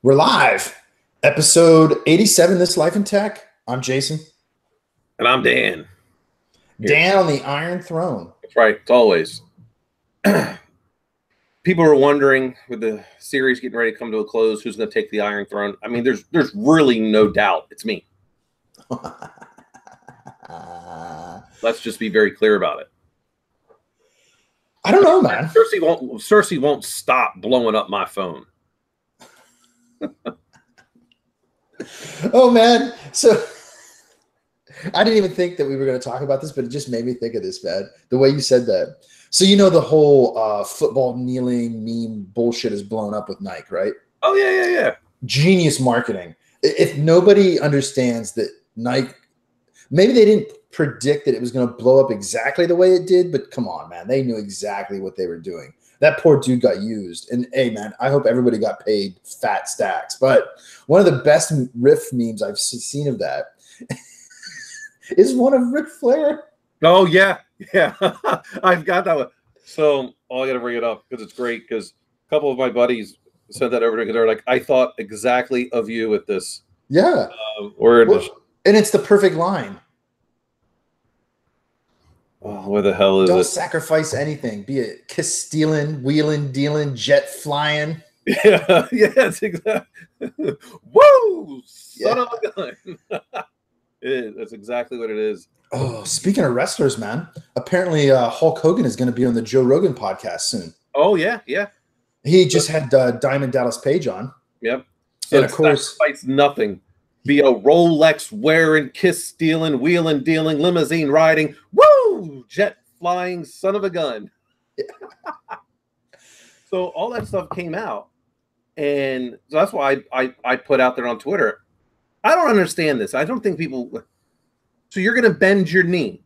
We're live. Episode 87, This Life in Tech. I'm Jason. And I'm Dan. Here. Dan on the Iron Throne. That's right. It's always. People are wondering, with the series getting ready to come to a close, who's going to take the Iron Throne. I mean, there's really no doubt. It's me. Let's just be very clear about it. I don't know, man. Cersei won't stop blowing up my phone. Oh, man. So I didn't even think that we were going to talk about this, but it just made me think of this, man. The way you said that. So you know the whole football kneeling meme bullshit is blown up with Nike, right? Oh, yeah. Genius marketing. If nobody understands that Nike, maybe they didn't predict that it was going to blow up exactly the way it did, but come on, man. They knew exactly what they were doing. That poor dude got used. And hey, man, I hope everybody got paid fat stacks. But one of the best riff memes I've seen of that is one of Ric Flair. Oh, yeah. I've got that one. So I got to bring it up because it's great, because a couple of my buddies sent that over to me because they're like, I thought exactly of you with this. Yeah. And it's the perfect line. Oh, where the hell is it? Don't sacrifice anything, be it kiss stealing, wheeling, dealing, jet flying. Yeah, yes, exactly. Woo! Son of a gun. It is. That's exactly what it is. Oh, speaking of wrestlers, man, apparently Hulk Hogan is going to be on the Joe Rogan podcast soon. Oh, yeah. He just had Diamond Dallas Page on. Yep. So, and of course, nothing. Be a Rolex wearing, kiss stealing, wheeling, dealing, limousine riding, woo, jet flying, son of a gun. Yeah. So all that stuff came out, and so that's why I put out there on Twitter. I don't understand this. I don't think people. So you're going to bend your knee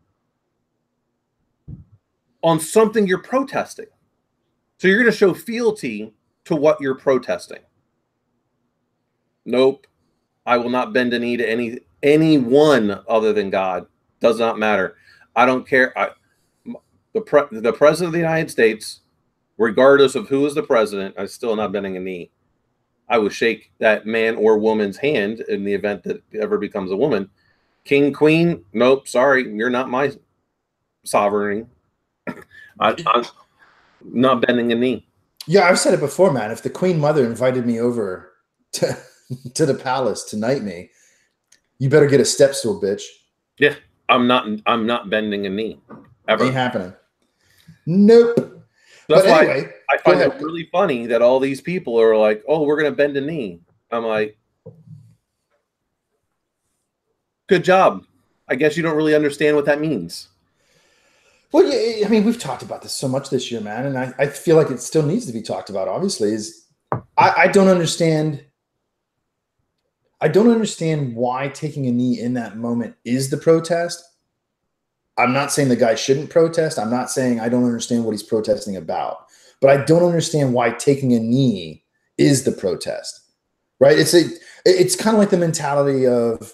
on something you're protesting. So you're going to show fealty to what you're protesting. Nope. I will not bend a knee to anyone other than God. Does not matter. I don't care. The president of the United States, regardless of who is the president, I'm still not bending a knee. I will shake that man or woman's hand in the event that it ever becomes a woman. King, queen, nope, sorry, you're not my sovereignty. I'm not bending a knee. Yeah, I've said it before, man. If the Queen Mother invited me over to the palace to knight me, you better get a step stool, bitch. Yeah, I'm not bending a knee ever. Ain't happening. Nope. That's why anyway, I find it really funny that all these people are like, "Oh, we're gonna bend a knee." I'm like, "Good job. I guess you don't really understand what that means." Well, yeah, I mean, we've talked about this so much this year, man, and I feel like it still needs to be talked about. Obviously, I don't understand. I don't understand why taking a knee in that moment is the protest. I'm not saying the guy shouldn't protest. I'm not saying I don't understand what he's protesting about. But I don't understand why taking a knee is the protest, right? It's kind of like the mentality of,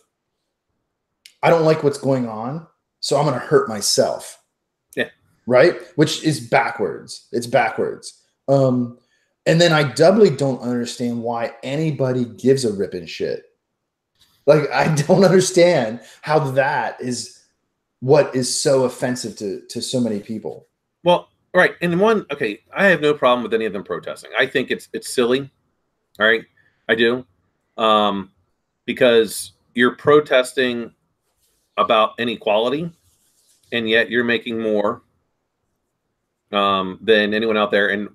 I don't like what's going on, so I'm going to hurt myself. Yeah. Right? Which is backwards. It's backwards. And then I doubly don't understand why anybody gives a ripping shit. Like, I don't understand how that is what is so offensive to so many people. Well, right. And okay, I have no problem with any of them protesting. I think it's silly. All right. I do. Because you're protesting about inequality, and yet you're making more than anyone out there. And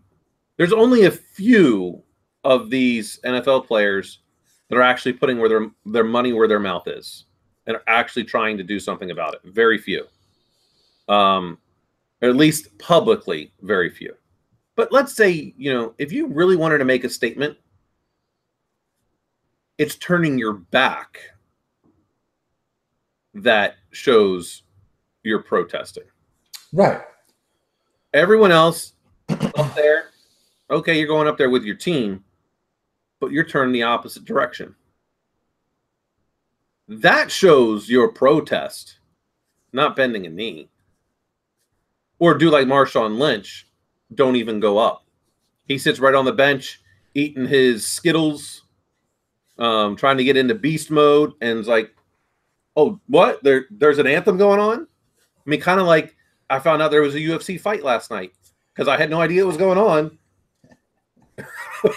there's only a few of these NFL players that are actually putting their money where their mouth is and are actually trying to do something about it. Very few. Or at least publicly, very few. But let's say, if you really wanted to make a statement, it's turning your back that shows you're protesting. Right. Everyone else up there, okay, you're going up there with your team, but you're turning the opposite direction. That shows your protest, not bending a knee. Or do like Marshawn Lynch, don't even go up. He sits right on the bench, eating his Skittles, trying to get into beast mode, and it's like, oh, what? There's an anthem going on? I mean, kind of like I found out there was a UFC fight last night because I had no idea what was going on.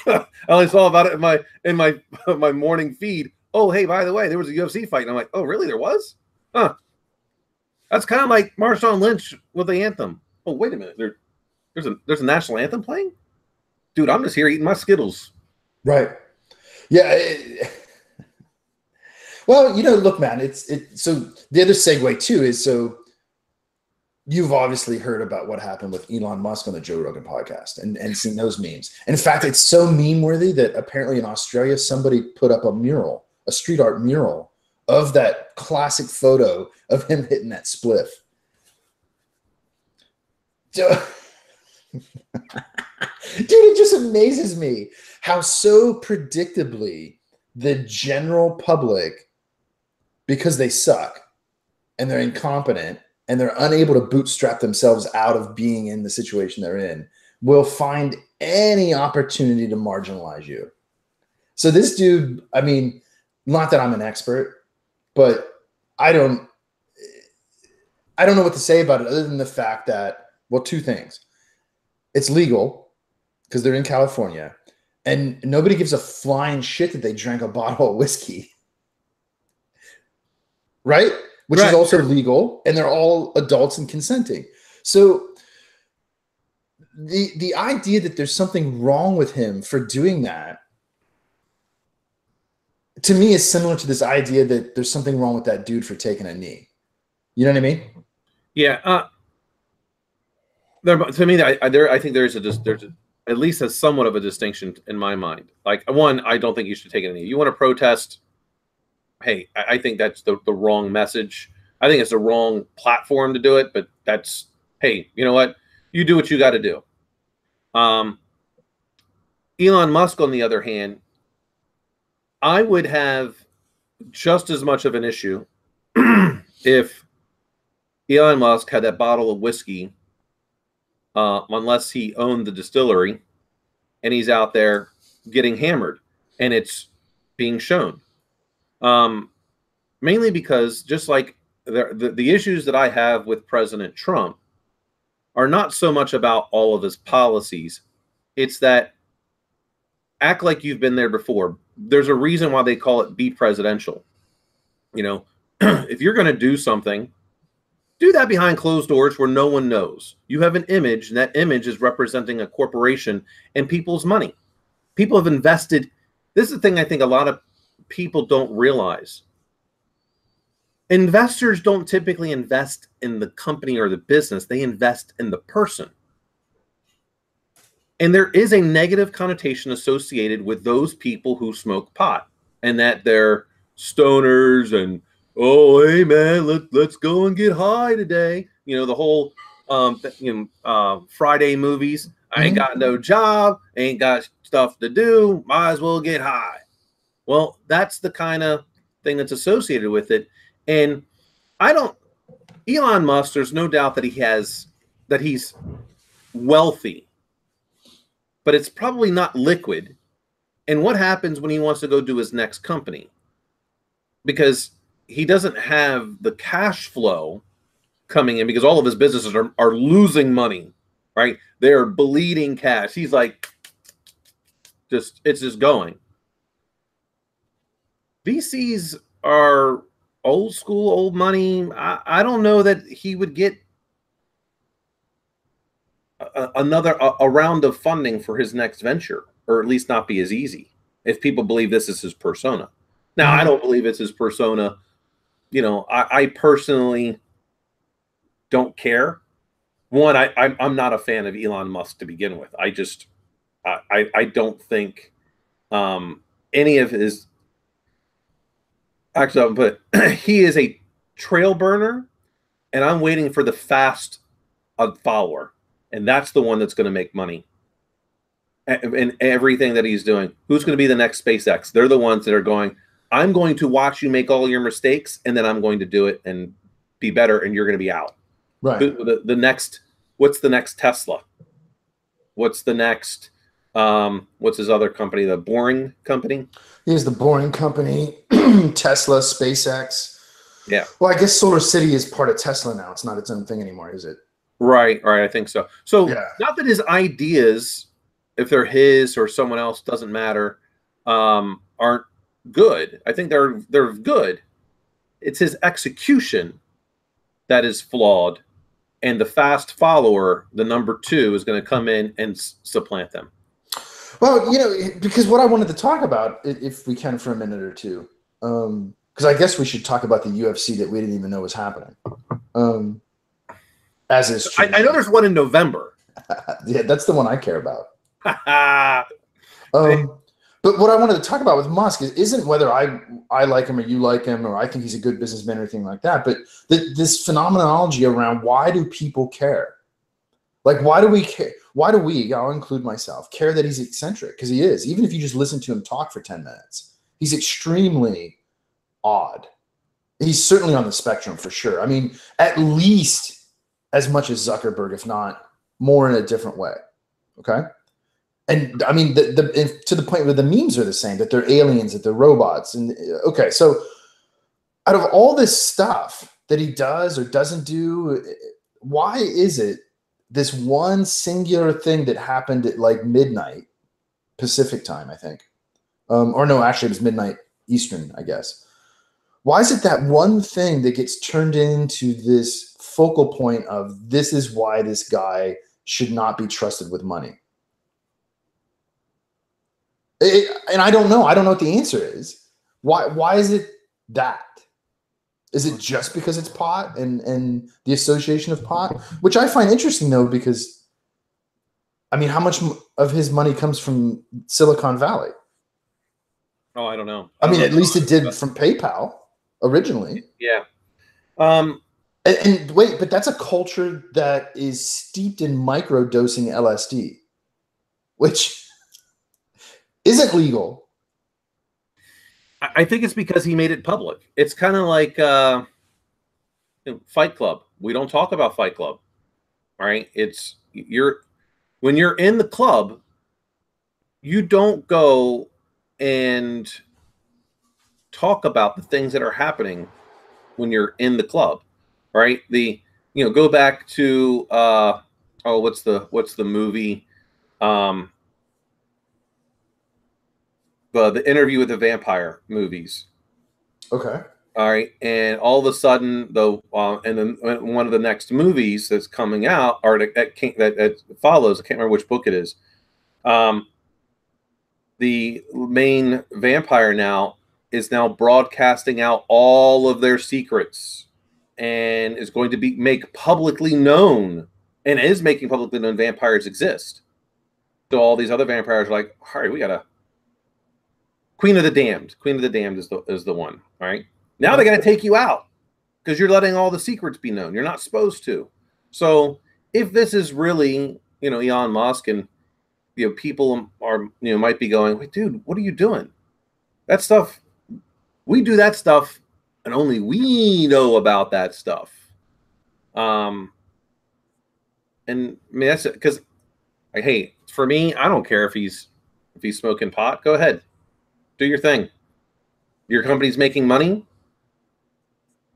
I only saw about it in my morning feed. Oh, hey, by the way, there was a UFC fight. And I'm like, oh, really? There was? Huh. That's kind of like Marshawn Lynch with the anthem. Oh, wait a minute. There's a national anthem playing? Dude, I'm just here eating my Skittles. Right. Yeah. Well, look, man, so the other segue too is, so you've obviously heard about what happened with Elon Musk on the Joe Rogan podcast and seen those memes. In fact, it's so meme worthy that apparently in Australia, somebody put up a street art mural of that classic photo of him hitting that spliff. Dude, it just amazes me how so predictably the general public, because they suck and they're incompetent and they're unable to bootstrap themselves out of being in the situation they're in, will find any opportunity to marginalize you. So this dude, I mean, not that I'm an expert, but I don't know what to say about it other than the fact that, well, two things. It's legal because they're in California, and nobody gives a flying shit that they drank a bottle of whiskey. Right? Which is also legal, and they're all adults and consenting. So the idea that there's something wrong with him for doing that, to me, is similar to this idea that there's something wrong with that dude for taking a knee. You know what I mean? Yeah. To me, I think there's at least a somewhat of a distinction in my mind. Like, one, I don't think you should take a knee. You want to protest? Hey, I think that's the wrong message. I think it's the wrong platform to do it, but that's, hey, you know what? You do what you got to do. Elon Musk, on the other hand, I would have just as much of an issue if Elon Musk had that bottle of whiskey, unless he owned the distillery and he's out there getting hammered and it's being shown. Mainly because, just like the issues that I have with President Trump are not so much about all of his policies. It's that act like you've been there before. There's a reason why they call it be presidential. If you're going to do something, do that behind closed doors where no one knows. You have an image, and that image is representing a corporation and people's money. People have invested. This is the thing I think a lot of people don't realize. Investors don't typically invest in the company or the business. They invest in the person. And there is a negative connotation associated with those people who smoke pot, and that they're stoners and, oh, hey, man, let's go and get high today. The whole Friday movies. I ain't got no job, ain't got stuff to do, might as well get high. Well, that's the kind of thing that's associated with it. And Elon Musk, there's no doubt that he's wealthy, but it's probably not liquid. And what happens when he wants to go do his next company? Because he doesn't have the cash flow coming in, because all of his businesses are losing money, right? They're bleeding cash. He's like, it's just going. VCs are old school, old money. I don't know that he would get a round of funding for his next venture, or at least not be as easy, if people believe this is his persona. Now, I don't believe it's his persona. I personally don't care. One, I'm not a fan of Elon Musk to begin with. I don't think any of his. Actually, but he is a trail burner, and I'm waiting for the fast follower, and that's the one that's going to make money. And everything that he's doing. Who's going to be the next SpaceX? They're the ones that are going, I'm going to watch you make all your mistakes, and then I'm going to do it and be better, and you're going to be out. Right. The next, what's the next Tesla? What's the next What's his other company? The Boring Company. He has the Boring Company, Tesla, SpaceX. Yeah. Well, I guess Solar City is part of Tesla now. It's not its own thing anymore, is it? Right. I think so. So Yeah. not that his ideas, if they're his or someone else, doesn't matter, aren't good. I think they're good. It's his execution that is flawed, and the fast follower, the number two, is going to come in and supplant them. Well, because what I wanted to talk about, if we can for a minute or two, because I guess we should talk about the UFC that we didn't even know was happening. As is true. I know there's one in November. Yeah, that's the one I care about. But what I wanted to talk about with Musk isn't whether I like him or you like him or I think he's a good businessman or anything like that, but this phenomenology around why do people care? Like, why do we care? Why do we, I'll include myself, care that he's eccentric? Because he is. Even if you just listen to him talk for 10 minutes, he's extremely odd. He's certainly on the spectrum for sure. I mean, at least as much as Zuckerberg, if not more in a different way. Okay? And I mean, to the point where the memes are the same, that they're aliens, that they're robots. And okay, so out of all this stuff that he does or doesn't do, why is it this one singular thing that happened at like midnight Pacific time, I think, or no, actually it was midnight Eastern, I guess. Why is it that one thing that gets turned into this focal point of this is why this guy should not be trusted with money? And I don't know. I don't know what the answer is. Why is it that? Is it just because it's pot and the association of pot? Which I find interesting, though, because, I mean, how much of his money comes from Silicon Valley? Oh, I don't know. I mean, at least it did from PayPal originally. Yeah. And wait, but that's a culture that is steeped in microdosing LSD, which isn't legal. I think it's because he made it public. It's kind of like Fight Club. We don't talk about Fight Club, right? When you're in the club, you don't go and talk about the things that are happening when you're in the club, right? Go back to what's the movie? The Interview with the Vampire movies. Okay. All right, and all of a sudden, though, and then one of the next movies that's coming out, or that follows, I can't remember which book it is. The main vampire is now broadcasting out all of their secrets, and is going to make publicly known, and is making publicly known vampires exist. So all these other vampires are like, all right, we gotta. Queen of the Damned. Queen of the Damned is the one. All right. Now they're going to take you out because you're letting all the secrets be known. You're not supposed to. So if this is really, Elon Musk and, people are, might be going, wait, dude, what are you doing? That stuff, we do that stuff and only we know about that stuff. And I mean, that's it. Because, hey, for me, I don't care if he's smoking pot. Go ahead. Do your thing. Your company's making money.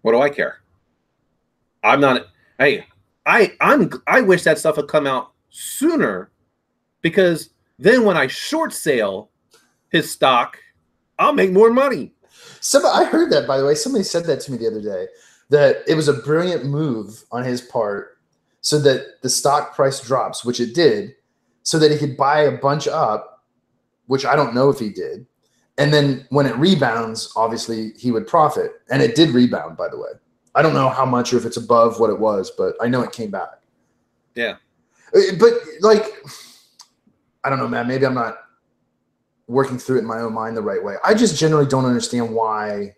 What do I care? I'm not. Hey, I wish that stuff had come out sooner, because then when I short sale his stock, I'll make more money. I heard that, by the way. Somebody said that to me the other day, that it was a brilliant move on his part so that the stock price drops, which it did, so that he could buy a bunch up, which I don't know if he did. And then when it rebounds, obviously he would profit. And it did rebound, by the way. I don't know how much or if it's above what it was, but I know it came back. Yeah. But like, I don't know, man. Maybe I'm not working through it in my own mind the right way. I just generally don't understand why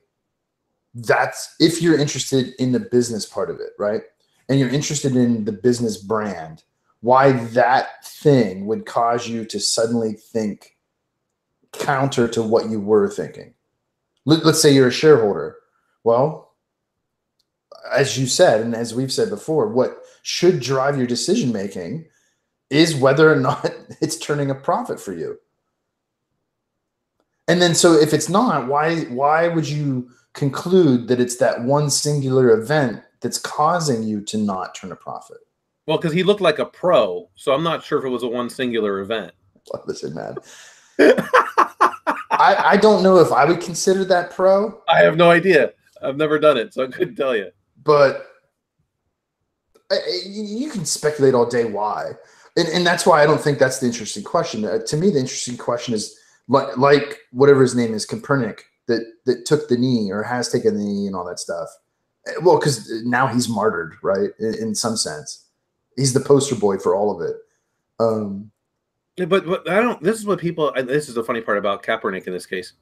if you're interested in the business part of it, right? And you're interested in the business brand, why that thing would cause you to suddenly think counter to what you were thinking. Let's say you're a shareholder. Well, as you said, and as we've said before, what should drive your decision making is whether or not it's turning a profit for you. And then, so if it's not, why would you conclude that it's that one singular event that's causing you to not turn a profit? Well, because he looked like a pro, so I'm not sure if it was a one singular event. Listen, man. I don't know if I would consider that pro. I have no idea. I've never done it, so I couldn't tell you. But you can speculate all day why. And that's why I don't think that's the interesting question. To me, the interesting question is, like whatever his name is, Kaepernick, that took the knee or has taken the knee and all that stuff. Well, because now he's martyred, right? In some sense, he's the poster boy for all of it. But I don't. This is what people. This is the funny part about Kaepernick in this case.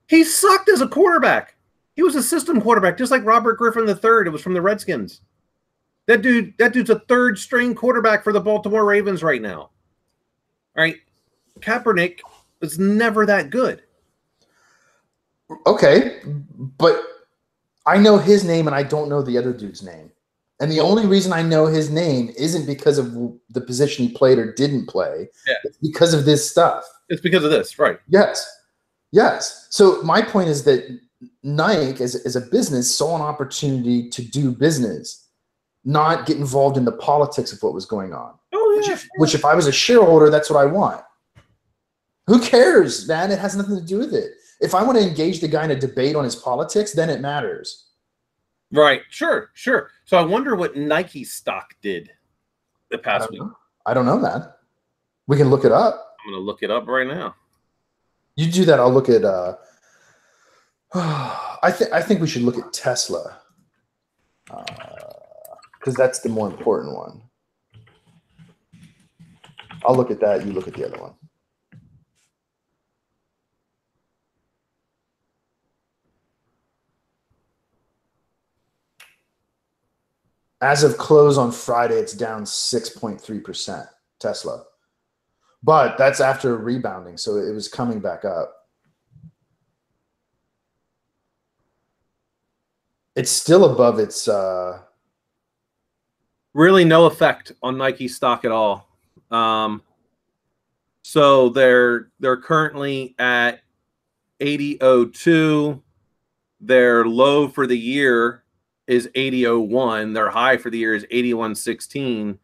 He sucked as a quarterback. He was a system quarterback, just like Robert Griffin III. It was from the Redskins. That dude's a third-string quarterback for the Baltimore Ravens right now. All right, Kaepernick was never that good. Okay, but I know his name and I don't know the other dude's name. And the only reason I know his name isn't because of the position he played or didn't play. Yeah. It's because of this stuff. It's because of this, right? Yes. So my point is that Nike, as a business, saw an opportunity to do business, not get involved in the politics of what was going on. Oh, yeah. Which if I was a shareholder, that's what I want. Who cares, man? It has nothing to do with it. If I want to engage the guy in a debate on his politics, then it matters. Right. Sure. So I wonder what Nike stock did the past week. I don't know, man. We can look it up. I'm going to look it up right now. You do that. I'll look at. I think we should look at Tesla because that's the more important one. I'll look at that. You look at the other one. As of close on Friday, it's down 6.3%, Tesla. But that's after rebounding, so it was coming back up. It's still above its... Really no effect on Nike stock at all. So they're currently at 80.02. Their low for the year is 80.01. Their high for the year is 81.16.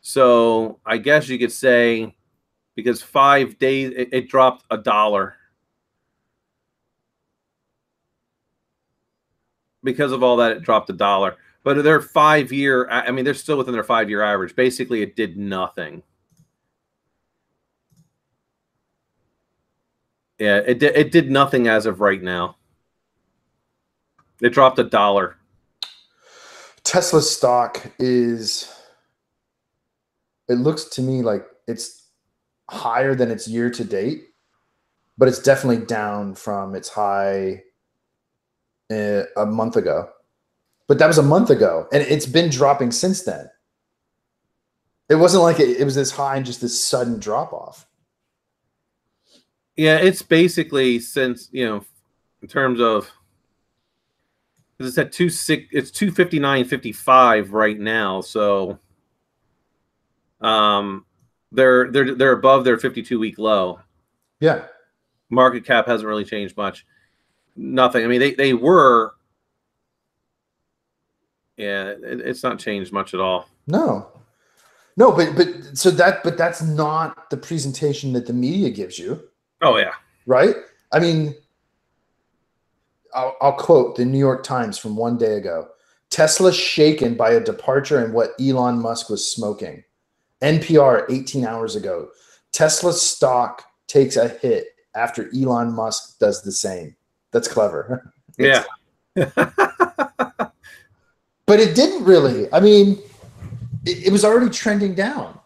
So I guess you could say, because 5 days, it dropped $1. Because of all that, it dropped $1. But their 5-year, I mean, they're still within their 5-year average. Basically, it did nothing. Yeah, it did nothing as of right now. It dropped $1. Tesla stock is, it looks to me like it's higher than its year to date, but it's definitely down from its high a month ago. But that was a month ago, and it's been dropping since then. It wasn't like it was this high and just this sudden drop off. Yeah, it's basically since, in terms of, it's at 259.55 right now, so they're above their 52-week low. Yeah, market cap hasn't really changed much. Nothing. I mean, they were. Yeah, it's not changed much at all. No, but that's not the presentation that the media gives you. Oh yeah, right. I mean, I'll quote the New York Times from one day ago. Tesla shaken by a departure in what Elon Musk was smoking. NPR 18 hours ago. Tesla stock takes a hit after Elon Musk does the same. That's clever. Yeah. But it didn't really. I mean, it was already trending down.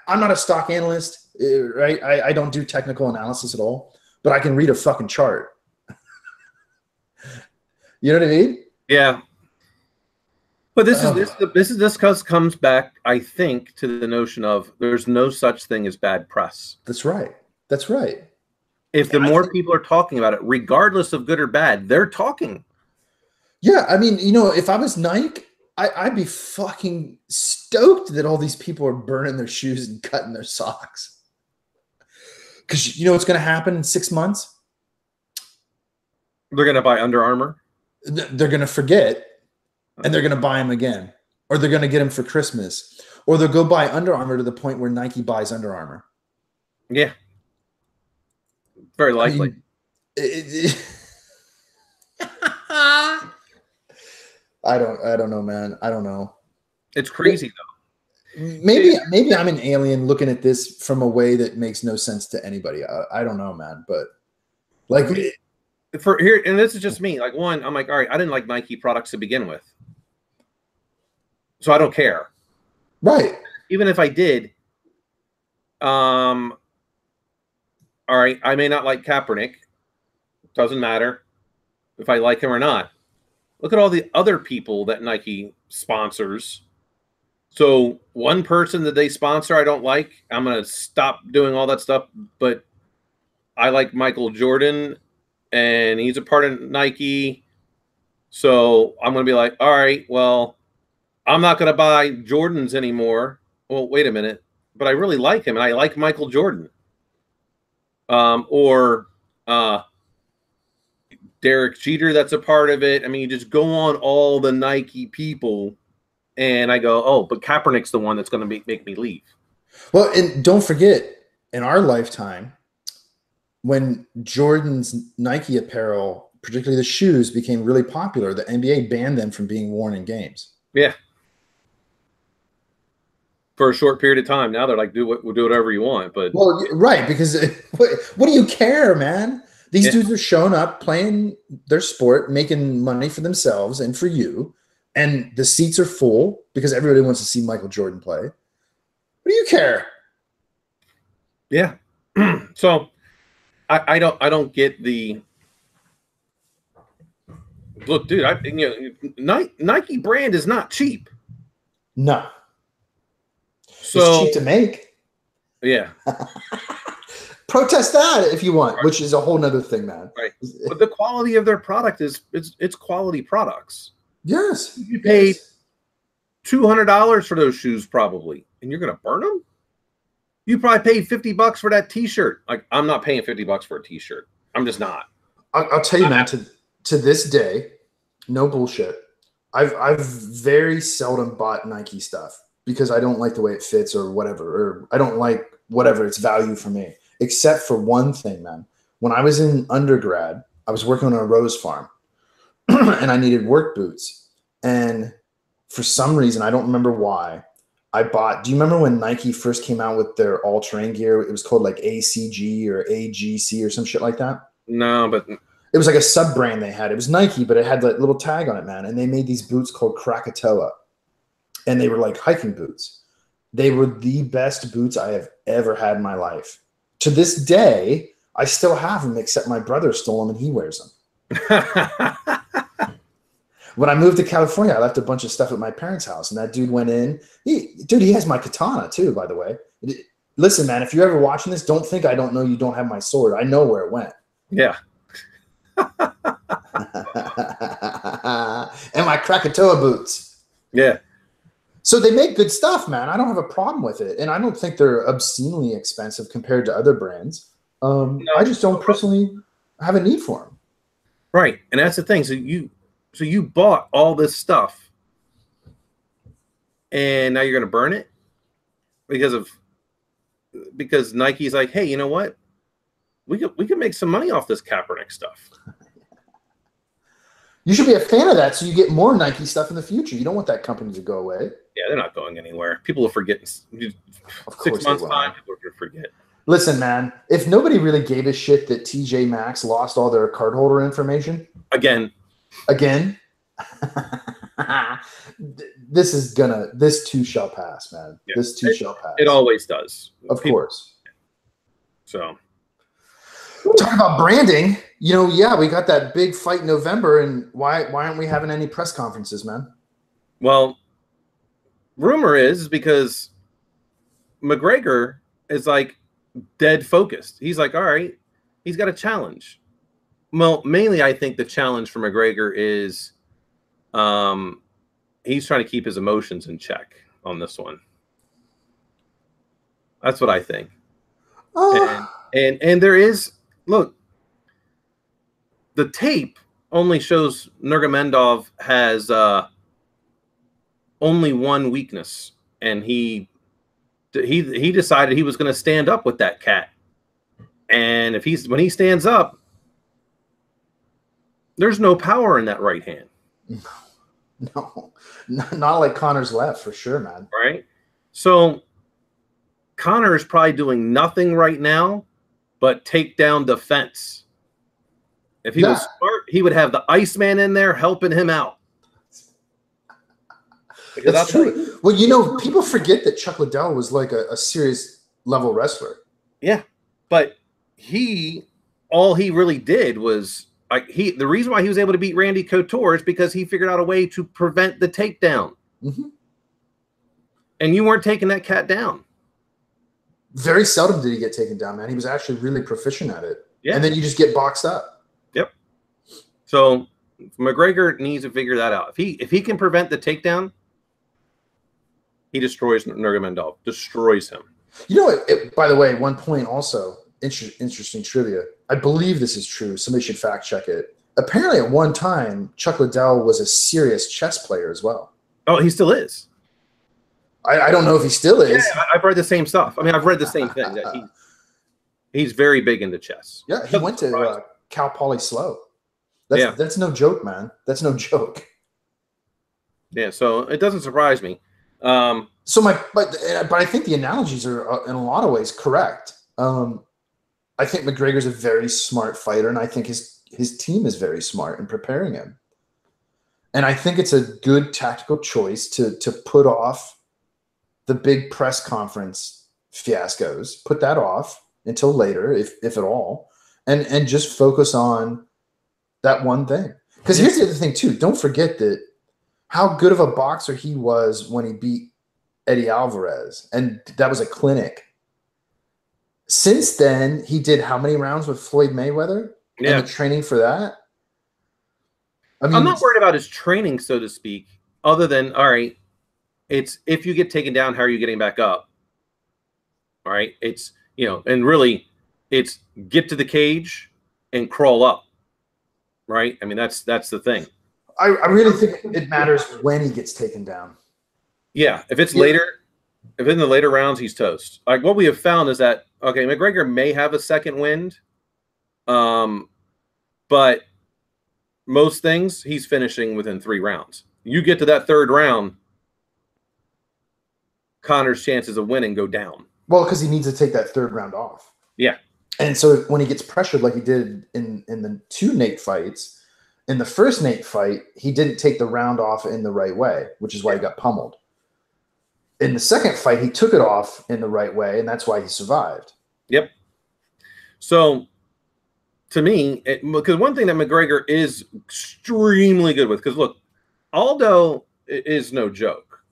I'm not a stock analyst, right? I don't do technical analysis at all, but I can read a fucking chart. You know what I mean? Yeah. But this comes back, I think, to the notion of there's no such thing as bad press. That's right. That's right. If the more people are talking about it, regardless of good or bad, they're talking. Yeah, I mean, if I was Nike, I'd be fucking stoked that all these people are burning their shoes and cutting their socks. Because you know what's going to happen in 6 months? They're going to buy Under Armour. They're going to forget, and they're going to buy them again. Or they're going to get them for Christmas. Or they'll go buy Under Armour to the point where Nike buys Under Armour. Yeah. Very likely. I don't know, man. I don't know. It's crazy though. Maybe I'm an alien looking at this from a way that makes no sense to anybody. I don't know, man. But like for here, and this is just me. Like one, I'm like, all right, I didn't like Nike products to begin with, so I don't care. Right. Even if I did, all right, I may not like Kaepernick. Doesn't matter if I like him or not. Look at all the other people that Nike sponsors. So one person that they sponsor I don't like, I'm going to stop doing all that stuff. But I like Michael Jordan, and he's a part of Nike. So I'm going to be like, all right, well, I'm not going to buy Jordans anymore. Well, wait a minute. But I really like him, and I like Michael Jordan. Or Derek Jeter, that's a part of it. I mean, you just go on all the Nike people, and I go, oh, but Kaepernick's the one that's going to make me leave. Well, and don't forget, in our lifetime, when Jordan's Nike apparel, particularly the shoes, became really popular, the NBA banned them from being worn in games. Yeah. For a short period of time. Now they're like, do whatever you want. But well, right, because what do you care, man? These dudes are showing up, playing their sport, making money for themselves and for you, and the seats are full because everybody wants to see Michael Jordan play. What do you care? Yeah. So I don't get the look, dude. Nike brand is not cheap. No. So it's cheap to make. Yeah. Protest that if you want, right. Which is a whole nother thing, man. Right. But the quality of their product it's quality products. Yes. You paid $200 for those shoes probably, and you're gonna burn them? You probably paid $50 for that t-shirt. Like, I'm not paying $50 for a t-shirt. I'm just not. I'll tell you, man, to this day, no bullshit. I've very seldom bought Nike stuff because I don't like the way it fits or whatever, or I don't like whatever its value for me. Except for one thing, man. When I was in undergrad, I was working on a rose farm and I needed work boots. And for some reason, I don't remember why, I bought, do you remember when Nike first came out with their all-terrain gear? It was called like ACG or AGC or some shit like that. No, but it was like a sub-brand they had. It was Nike, but it had that little tag on it, man. And they made these boots called Krakatoa. And they were like hiking boots. They were the best boots I have ever had in my life. To this day, I still have them, except my brother stole them and he wears them. When I moved to California, I left a bunch of stuff at my parents' house, and that dude went in. He has my katana too, by the way. Listen, man, if you're ever watching this, don't think I don't know you don't have my sword. I know where it went. Yeah. And my Krakatoa boots. Yeah. So they make good stuff, man. I don't have a problem with it. And I don't think they're obscenely expensive compared to other brands. No, I just don't personally have a need for them. Right. And that's the thing. So you bought all this stuff and now you're going to burn it because Nike's like, hey, you know what? We could make some money off this Kaepernick stuff. You should be a fan of that so you get more Nike stuff in the future. You don't want that company to go away. Yeah, they're not going anywhere. People will forget. 6 months time, people are going to forget. Listen, man, if nobody really gave a shit that TJ Maxx lost all their cardholder information. Again. This too shall pass, man. Yeah, this too shall pass. It always does. Of course. So. Talking about branding, we got that big fight in November, and why aren't we having any press conferences, man? Well, rumor is because McGregor is like dead focused. He's like, all right, he's got a challenge. Well, mainly I think the challenge for McGregor is he's trying to keep his emotions in check on this one. That's what I think. And there is, look, the tape only shows Nurmagomedov has only one weakness, and he decided he was going to stand up with that cat. And when he stands up, there's no power in that right hand. No, not like Conor's left, for sure, man. Right? So Conor is probably doing nothing right now but take down defense. If he was smart, he would have the Iceman in there helping him out. That's true. Well, you know, people forget that Chuck Liddell was like a serious level wrestler. Yeah, but all he really did was the reason why he was able to beat Randy Couture is because he figured out a way to prevent the takedown. Mm-hmm. And you weren't taking that cat down. Very seldom did he get taken down, man. He was actually really proficient at it. Yeah. And then you just get boxed up. Yep. So McGregor needs to figure that out. If he can prevent the takedown, he destroys Nurmagomedov. Destroys him. You know what? By the way, one point also, interesting trivia. I believe this is true. Somebody should fact check it. Apparently, at one time, Chuck Liddell was a serious chess player as well. Oh, he still is. I don't know if he still is. Yeah, I've read the same stuff. I mean, I've read the same thing. That he's very big into chess. Yeah, he went to Cal Poly Slow. That's no joke, man. That's no joke. Yeah, so it doesn't surprise me. But I think the analogies are in a lot of ways correct. I think McGregor's a very smart fighter, and I think his team is very smart in preparing him. And I think it's a good tactical choice to put off the big press conference fiascos, put that off until later, if at all, and just focus on that one thing. Because here's the other thing too. Don't forget that how good of a boxer he was when he beat Eddie Alvarez, and that was a clinic. Since then, he did how many rounds with Floyd Mayweather? Yeah. And the training for that? I mean, I'm not worried about his training, so to speak, other than, all right, it's if you get taken down, how are you getting back up? All right. It's, and really it's get to the cage and crawl up. Right. I mean, that's the thing. I really think it matters when he gets taken down. Yeah. If it's later, if in the later rounds, he's toast. Like what we have found is that, okay, McGregor may have a second wind. But most things he's finishing within 3 rounds. You get to that 3rd round, Conor's chances of winning go down. Well, because he needs to take that 3rd round off. Yeah. And so when he gets pressured like he did in the 2 Nate fights, in the first Nate fight, he didn't take the round off in the right way, which is why he got pummeled. In the second fight, he took it off in the right way, and that's why he survived. Yep. So, to me, because one thing that McGregor is extremely good with, because look, Aldo is no joke,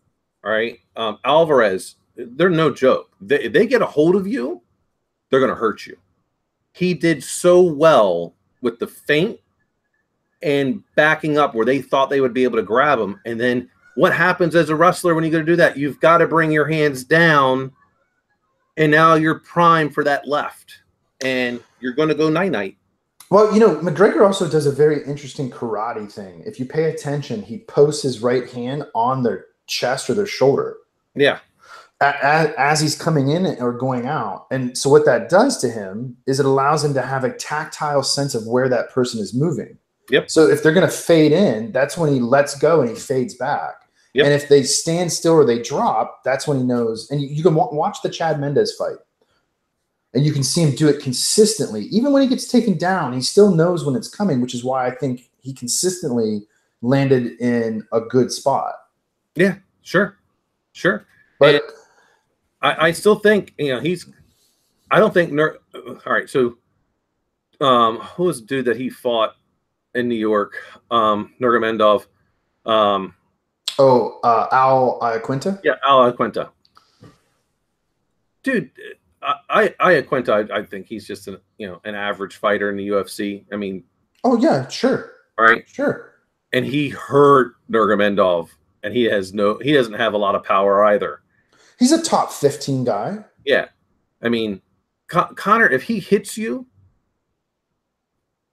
all right? Alvarez, they're no joke. If they get a hold of you, they're going to hurt you. He did so well with the feint and backing up where they thought they would be able to grab him. And then what happens as a wrestler when you go to do that? You've got to bring your hands down, and now you're primed for that left. And you're going to go night-night. Well, McGregor also does a very interesting karate thing. If you pay attention, he posts his right hand on their chest or their shoulder. Yeah. As he's coming in or going out. And so what that does to him is it allows him to have a tactile sense of where that person is moving. Yep. So if they're going to fade in, that's when he lets go and he fades back. Yep. And if they stand still or they drop, that's when he knows. And you can watch the Chad Mendes fight. And you can see him do it consistently. Even when he gets taken down, he still knows when it's coming, which is why I think he consistently landed in a good spot. Yeah, sure. But I still think, I don't think, all right, so who was the dude that he fought in New York? Nurmagomedov. Al Iaquinta? Yeah, Al Iaquinta. Dude, Iaquinta, I think he's just an average fighter in the UFC. I mean, oh yeah, sure, right, sure. And he hurt Nurmagomedov and he doesn't have a lot of power either. He's a top 15 guy. Yeah. I mean, Conor, if he hits you,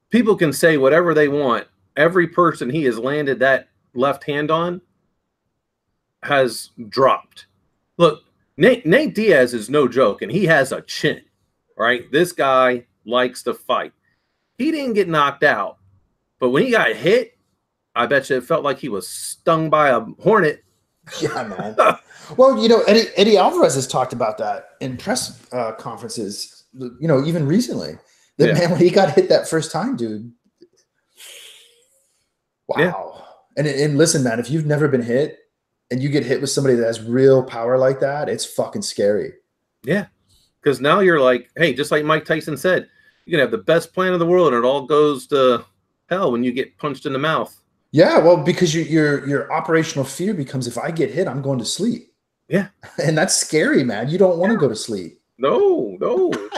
people can say whatever they want. Every person he has landed that left hand on has dropped. Look, Nate Diaz is no joke, and he has a chin, right? This guy likes to fight. He didn't get knocked out, but when he got hit, I bet you it felt like he was stung by a hornet. Yeah, man. Well, you know, Eddie Alvarez has talked about that in press conferences, you know, even recently. That man, when he got hit that first time, dude. Wow. Yeah. And listen, man, if you've never been hit and you get hit with somebody that has real power like that, it's fucking scary. Yeah. Because now you're like, hey, just like Mike Tyson said, you can have the best plan in the world and it all goes to hell when you get punched in the mouth. Yeah, well, because your operational fear becomes, if I get hit, I'm going to sleep. Yeah. And that's scary, man. You don't want to go to sleep. No.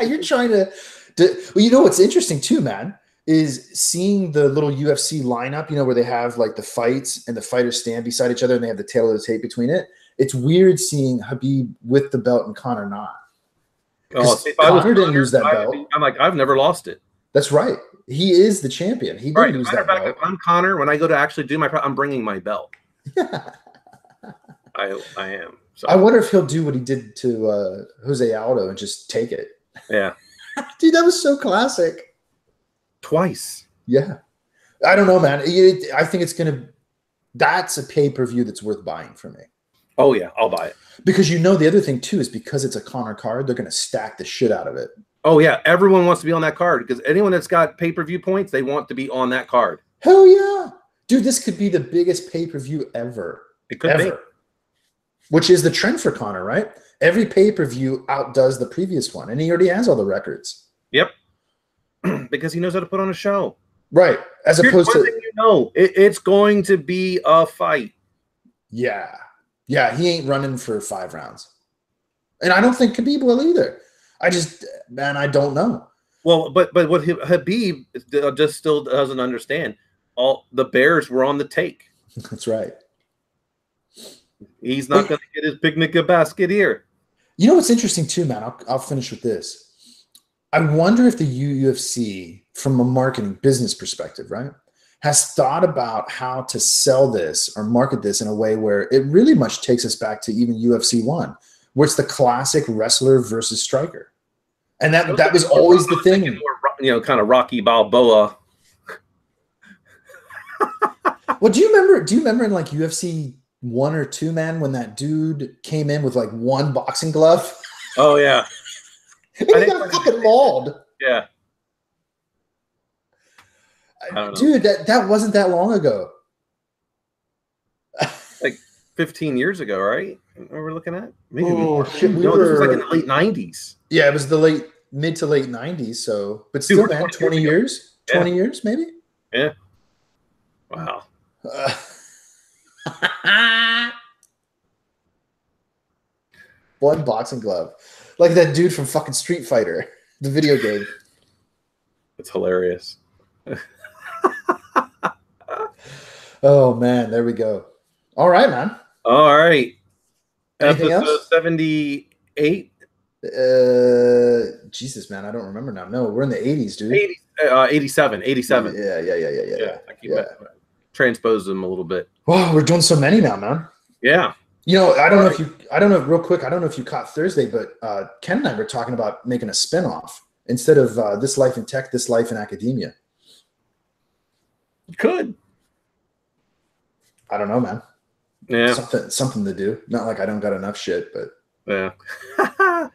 You're trying to well, you know what's interesting too, man, is seeing the little UFC lineup, you know, where they have like the fights and the fighters stand beside each other and they have the tail of the tape between it. It's weird seeing Khabib with the belt and Conor not. Oh, see, Conor didn't lose that belt. I'm like, I've never lost it. That's right. He is the champion. He didn't lose that belt. If I'm Conor, when I go to actually do I'm bringing my belt. I am. So. I wonder if he'll do what he did to Jose Aldo and just take it. Yeah. Dude, that was so classic. Twice. Yeah. I don't know, man. I think that's a pay-per-view that's worth buying for me. Oh, yeah. I'll buy it. Because you know the other thing, too, is because it's a Conor card, they're going to stack the shit out of it. Oh, yeah. Everyone wants to be on that card because anyone that's got pay-per-view points, they want to be on that card. Hell yeah. Dude, this could be the biggest pay-per-view ever. It could be. Which is the trend for Conor, right? Every pay-per-view outdoes the previous one, and he already has all the records. Yep. Because he knows how to put on a show. Right. As opposed to... You know, it's going to be a fight. Yeah. Yeah, he ain't running for 5 rounds. And I don't think Khabib will either. I don't know. Well, but what Khabib just still doesn't understand. All the Bears were on the take. That's right. He's not going to get his picnic basket here. You know what's interesting too, man? I'll finish with this. I wonder if the UFC, from a marketing business perspective, right, has thought about how to sell this or market this in a way where it really much takes us back to even UFC 1, where it's the classic wrestler versus striker. And that was always the thing. You know, kind of Rocky Balboa. Well, do you remember in like UFC 1 or 2, man, when that dude came in with like one boxing glove? Oh yeah. And he got fucking mauled. Yeah. Dude, that wasn't that long ago. Like 15 years ago, right? What we're looking at? Maybe this was like in the late 90s. Yeah, it was the mid to late 90s. So, but still, man, 20 years? 20 years, maybe? Yeah. Wow. One boxing glove. Like that dude from fucking Street Fighter, the video game. It's hilarious. Oh, man. There we go. All right, man. All right. Anything Episode else? 78. Jesus, man. I don't remember now. No, we're in the 80s, dude. 87. Yeah. I keep transpose them a little bit. Wow, we're doing so many now, man. Yeah. You know, I don't know, real quick, I don't know if you caught Thursday, but Ken and I were talking about making a spinoff instead of This Life in Tech, This Life in Academia. You could. I don't know, man. Yeah. Something to do. Not like I don't got enough shit, but yeah.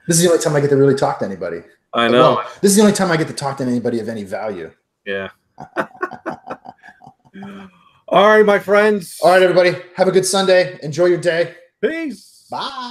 This is the only time I get to really talk to anybody. I know. Well, this is the only time I get to talk to anybody of any value. Yeah. All right, my friends. All right, everybody. Have a good Sunday. Enjoy your day. Peace. Bye.